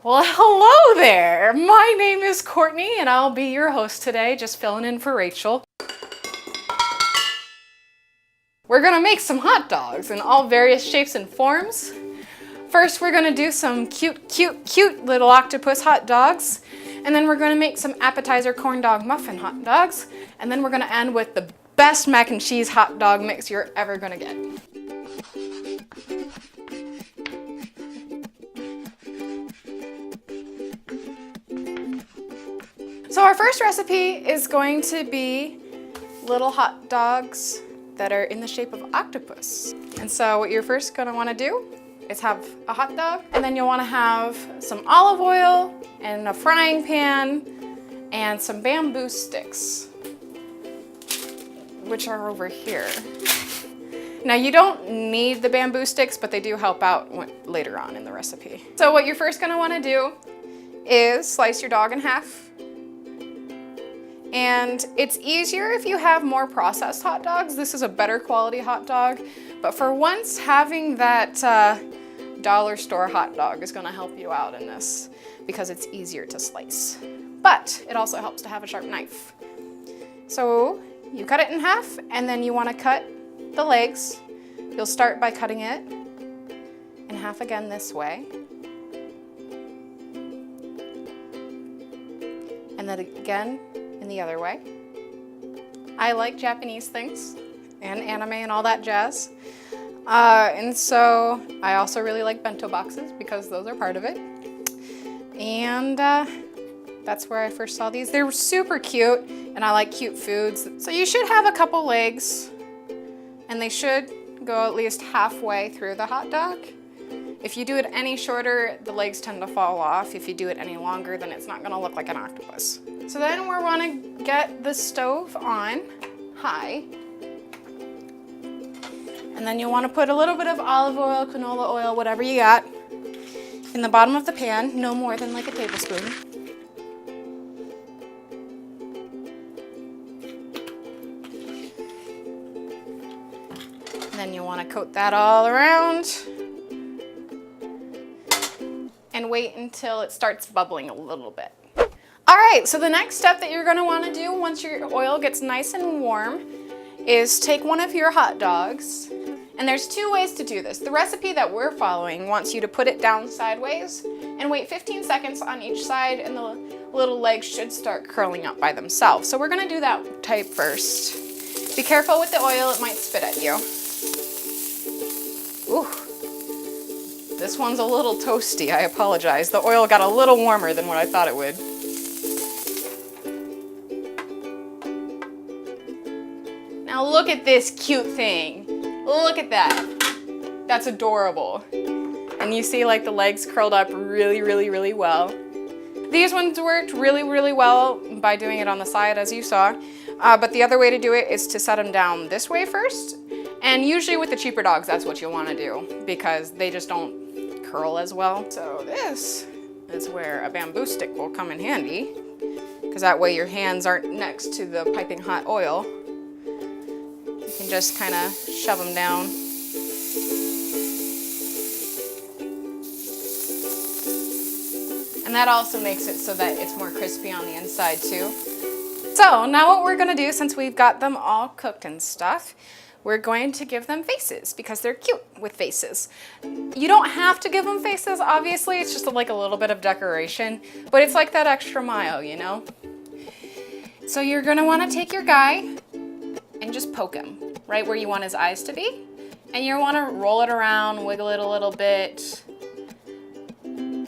Well, hello there. My name is Courtney and I'll be your host today, just filling in for Rachel. We're gonna make some hot dogs in all various shapes and forms. First, we're gonna do some cute little octopus hot dogs. And then we're gonna make some appetizer corn dog muffin hot dogs. And then we're gonna end with the best mac and cheese hot dog mix you're ever gonna get. So our first recipe is going to be little hot dogs that are in the shape of octopus. And so what you're first gonna wanna do is have a hot dog, and then you'll wanna have some olive oil and a frying pan and some bamboo sticks, which are over here. Now you don't need the bamboo sticks, but they do help out later on in the recipe. So what you're first gonna wanna do is slice your dog in half. And it's easier if you have more processed hot dogs. This is a better quality hot dog, but for once, having that dollar store hot dog is gonna help you out in this because it's easier to slice. But it also helps to have a sharp knife. So you cut it in half, and then you wanna cut the legs. You'll start by cutting it in half again this way. And then again, in the other way. I like Japanese things and anime and all that jazz. And so I also really like bento boxes because those are part of it. And that's where I first saw these. They're super cute and I like cute foods. So you should have a couple legs and they should go at least halfway through the hot dog. If you do it any shorter, the legs tend to fall off. If you do it any longer, then it's not gonna look like an octopus. So then we wanna get the stove on high. And then you'll wanna put a little bit of olive oil, canola oil, whatever you got, in the bottom of the pan, no more than like a tablespoon. And then you wanna coat that all around. And wait until it starts bubbling a little bit. All right, so the next step that you're gonna wanna do once your oil gets nice and warm is take one of your hot dogs, and there's two ways to do this. The recipe that we're following wants you to put it down sideways and wait 15 seconds on each side, and the little legs should start curling up by themselves. So we're gonna do that type first. Be careful with the oil, it might spit at you. Ooh. This one's a little toasty, I apologize. The oil got a little warmer than what I thought it would. Now look at this cute thing. Look at that. That's adorable. And you see like the legs curled up really well. These ones worked really well by doing it on the side as you saw. But the other way to do it is to set them down this way first. And usually with the cheaper dogs, that's what you'll want to do because they just don't curl as well. So this is where a bamboo stick will come in handy because that way your hands aren't next to the piping hot oil. You can just kind of shove them down. And that also makes it so that it's more crispy on the inside too. So now what we're gonna do, since we've got them all cooked and stuff, we're going to give them faces because they're cute with faces. You don't have to give them faces, obviously. It's just like a little bit of decoration, but it's like that extra mile, you know? So you're gonna wanna take your guy and just poke him right where you want his eyes to be. And you wanna roll it around, wiggle it a little bit, and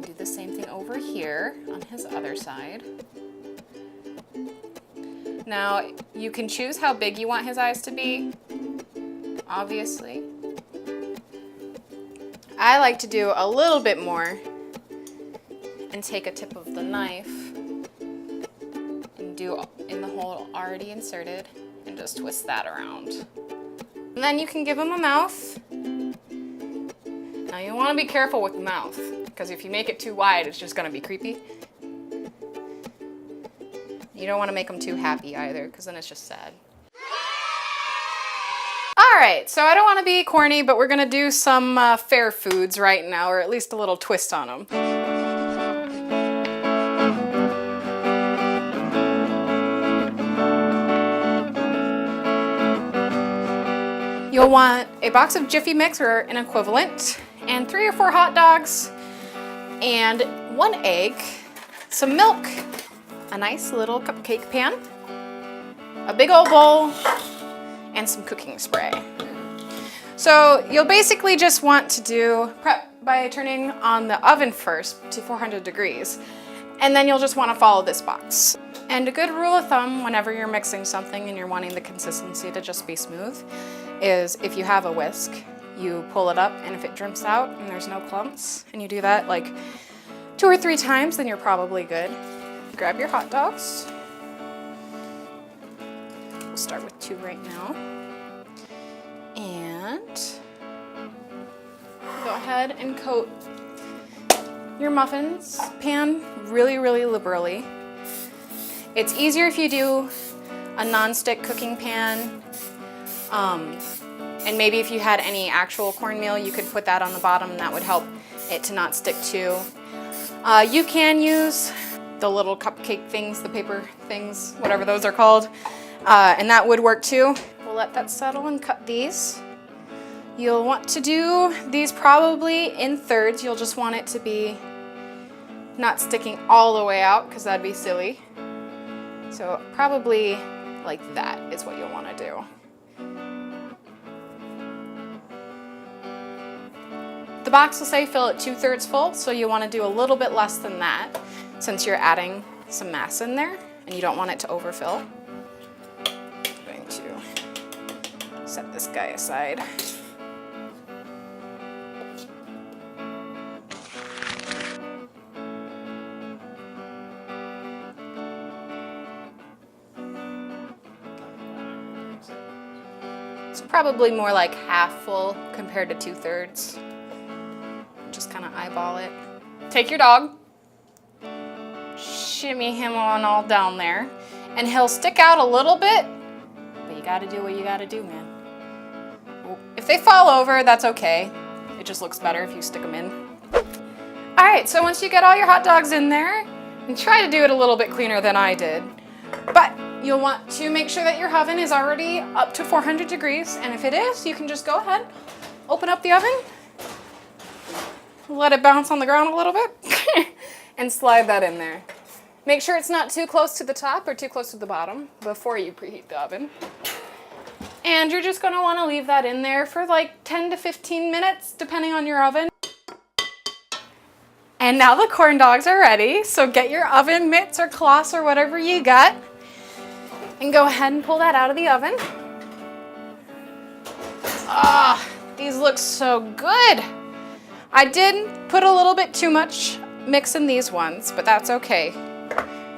do the same thing over here on his other side. Now, you can choose how big you want his eyes to be, obviously. I like to do a little bit more and take a tip of the knife and do in the hole already inserted and just twist that around. And then you can give him a mouth. Now you want to be careful with the mouth because if you make it too wide, it's just going to be creepy. You don't want to make them too happy either, because then it's just sad. All right, so I don't want to be corny, but we're going to do some fair foods right now, or at least a little twist on them. You'll want a box of Jiffy Mix or an equivalent, and 3 or 4 hot dogs, and 1 egg, some milk, a nice little cupcake pan, a big old bowl, and some cooking spray. So you'll basically just want to prep by turning on the oven first to 400 degrees, and then you'll just want to follow this box. And a good rule of thumb whenever you're mixing something and you're wanting the consistency to just be smooth is if you have a whisk, you pull it up, and if it drips out and there's no clumps, and you do that like 2 or 3 times, then you're probably good. Grab your hot dogs. We'll start with 2 right now. And go ahead and coat your muffins pan really, really liberally. It's easier if you do a non-stick cooking pan. And maybe if you had any actual cornmeal, you could put that on the bottom and that would help it to not stick too. You can use the little cupcake things, the paper things, whatever those are called, and that would work too. We'll let that settle and cut these. You'll want to do these probably in thirds. You'll just want it to be not sticking all the way out because that'd be silly. So probably like that is what you'll want to do. The box will say fill it 2/3 full, so you want to do a little bit less than that since you're adding some mass in there and you don't want it to overfill. I'm going to set this guy aside. So probably more like half full compared to 2/3. Just kind of eyeball it. Take your dog, shimmy him on all down there, and he'll stick out a little bit, but you gotta do what you gotta do, man. If they fall over, that's okay. It just looks better if you stick them in. All right, so once you get all your hot dogs in there, and try to do it a little bit cleaner than I did, but you'll want to make sure that your oven is already up to 400 degrees, and if it is, you can just go ahead, open up the oven, let it bounce on the ground a little bit, and slide that in there. Make sure it's not too close to the top or too close to the bottom before you preheat the oven. And you're just gonna wanna leave that in there for like 10 to 15 minutes, depending on your oven. And now the corn dogs are ready, so get your oven mitts or cloths or whatever you got, and go ahead and pull that out of the oven. Ah, these look so good. I did put a little bit too much mix in these ones, but that's okay.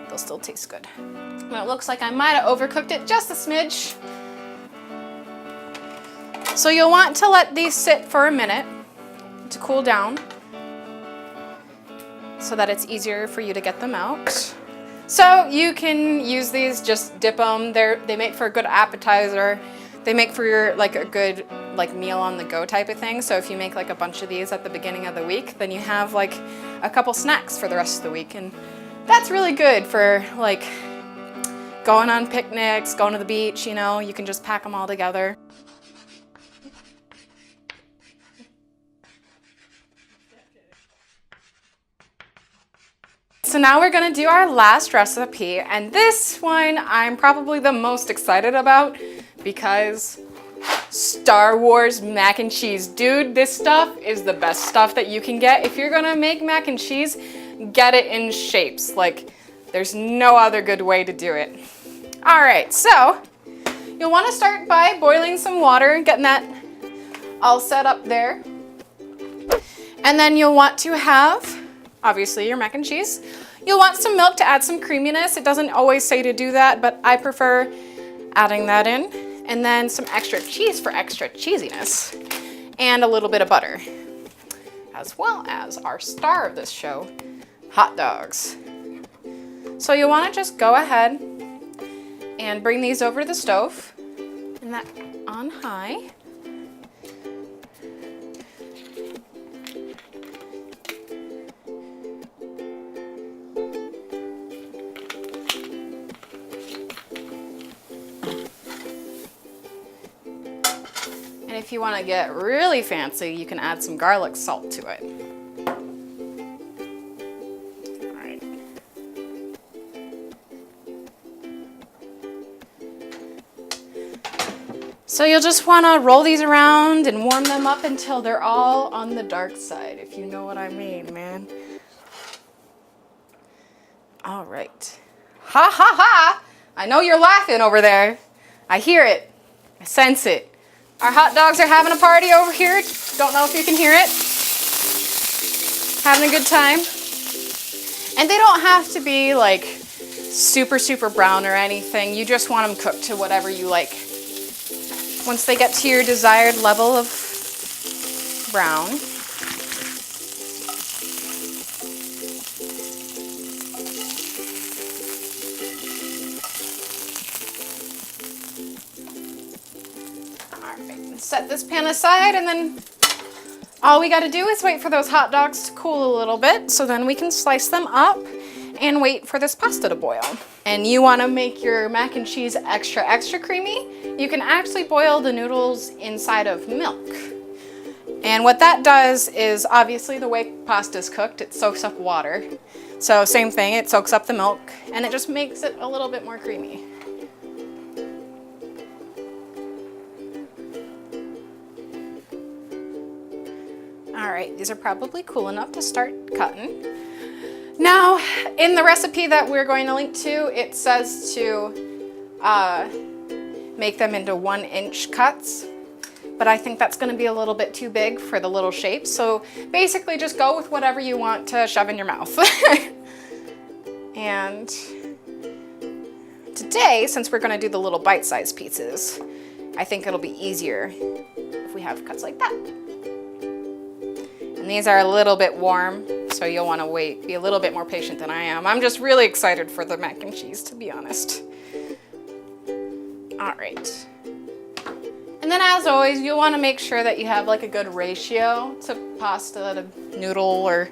They'll still taste good. And it looks like I might have overcooked it just a smidge. So you'll want to let these sit for a minute to cool down so that it's easier for you to get them out. So you can use these, just dip them. They make for a good appetizer. They make for your like a good like meal on the go type of thing. So if you make like a bunch of these at the beginning of the week, then you have like a couple snacks for the rest of the week. And that's really good for like going on picnics, going to the beach, you know, you can just pack them all together. So now we're gonna do our last recipe, and this one I'm probably the most excited about because Star Wars mac and cheese. Dude, this stuff is the best stuff that you can get. If you're gonna make mac and cheese, get it in shapes. Like, there's no other good way to do it. All right, so you'll wanna start by boiling some water, getting that all set up there. And then you'll want to have, obviously, your mac and cheese. You'll want some milk to add some creaminess. It doesn't always say to do that, but I prefer adding that in. And then some extra cheese for extra cheesiness. And a little bit of butter. As well as our star of this show, hot dogs. So you'll want to just go ahead and bring these over to the stove. And that on high. if you want to get really fancy, you can add some garlic salt to it. All right. So you'll just want to roll these around and warm them up until they're all on the dark side, if you know what I mean, man. All right. Ha ha ha! I know you're laughing over there. I hear it. I sense it. Our hot dogs are having a party over here. Don't know if you can hear it. Having a good time. And they don't have to be like super, super brown or anything. You just want them cooked to whatever you like. Once they get to your desired level of brown, set this pan aside, and then all we got to do is wait for those hot dogs to cool a little bit, so then we can slice them up and wait for this pasta to boil. And you want to make your mac and cheese extra, extra creamy, you can actually boil the noodles inside of milk. And what that does is, obviously the way pasta is cooked, it soaks up water. So same thing, it soaks up the milk, and it just makes it a little bit more creamy. All right, these are probably cool enough to start cutting. Now, in the recipe that we're going to link to, it says to make them into 1-inch cuts, but I think that's going to be a little bit too big for the little shapes. So basically just go with whatever you want to shove in your mouth. And today, since we're going to do the little bite-sized pieces, I think it'll be easier if we have cuts like that. And these are a little bit warm, so you'll want to wait, be a little bit more patient than I am. I'm just really excited for the mac and cheese, to be honest. All right. And then as always, you'll want to make sure that you have like a good ratio to pasta to noodle, or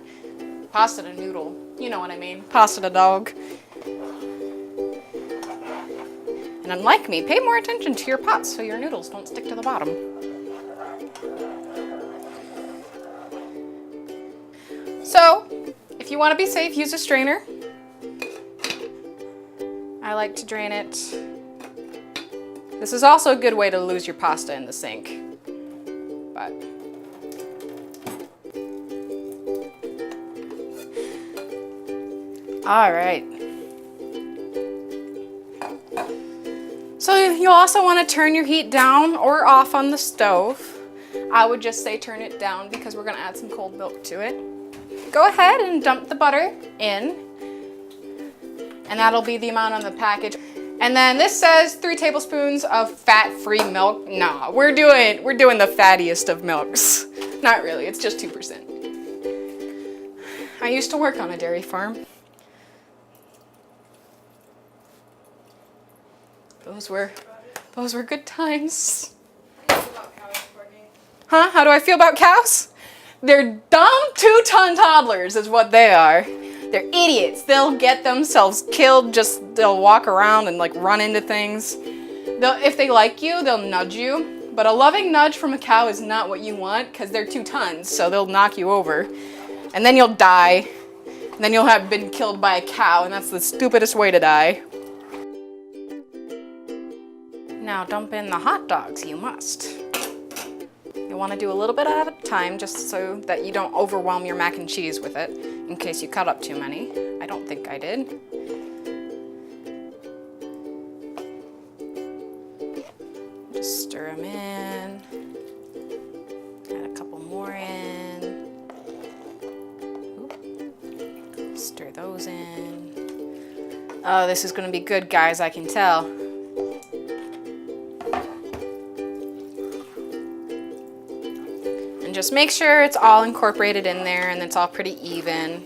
pasta to noodle. You know what I mean, pasta to dog. And unlike me, pay more attention to your pots so your noodles don't stick to the bottom. So, if you want to be safe, use a strainer. I like to drain it. This is also a good way to lose your pasta in the sink. But all right. So you'll also want to turn your heat down or off on the stove. I would just say turn it down because we're going to add some cold milk to it. Go ahead and dump the butter in, and that'll be the amount on the package. And then this says 3 tablespoons of fat-free milk. Nah, we're doing the fattiest of milks. Not really, it's just 2%. I used to work on a dairy farm. Those were good times. How do you feel about cows, Courtney? Huh? How do I feel about cows? They're dumb 2-ton toddlers is what they are. They're idiots. They'll get themselves killed, they'll walk around and like run into things. If they like you, they'll nudge you. But a loving nudge from a cow is not what you want because they're 2 tons, so they'll knock you over. And then you'll die. And then you'll have been killed by a cow, and that's the stupidest way to die. Now dump in the hot dogs, you must. You want to do a little bit at a time just so that you don't overwhelm your mac and cheese with it in case you cut up too many. I don't think I did. Just stir them in. Add a couple more in. Oop. Stir those in. Oh, this is going to be good, guys, I can tell. And just make sure it's all incorporated in there and it's all pretty even.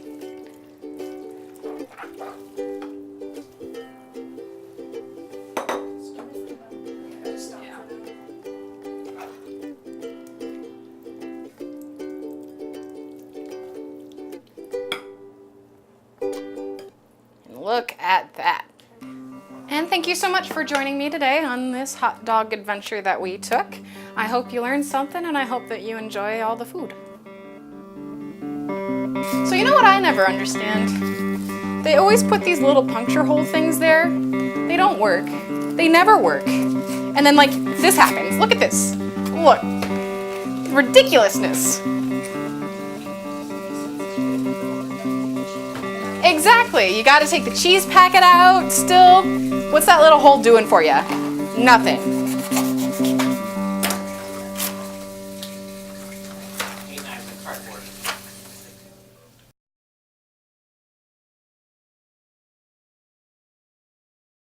And look at that. And thank you so much for joining me today on this hot dog adventure that we took. I hope you learned something, and I hope that you enjoy all the food. So you know what I never understand? They always put these little puncture hole things there. They don't work. They never work. And then like this happens. Look at this. Look. Ridiculousness. Exactly. You gotta take the cheese packet out still. What's that little hole doing for you? Nothing.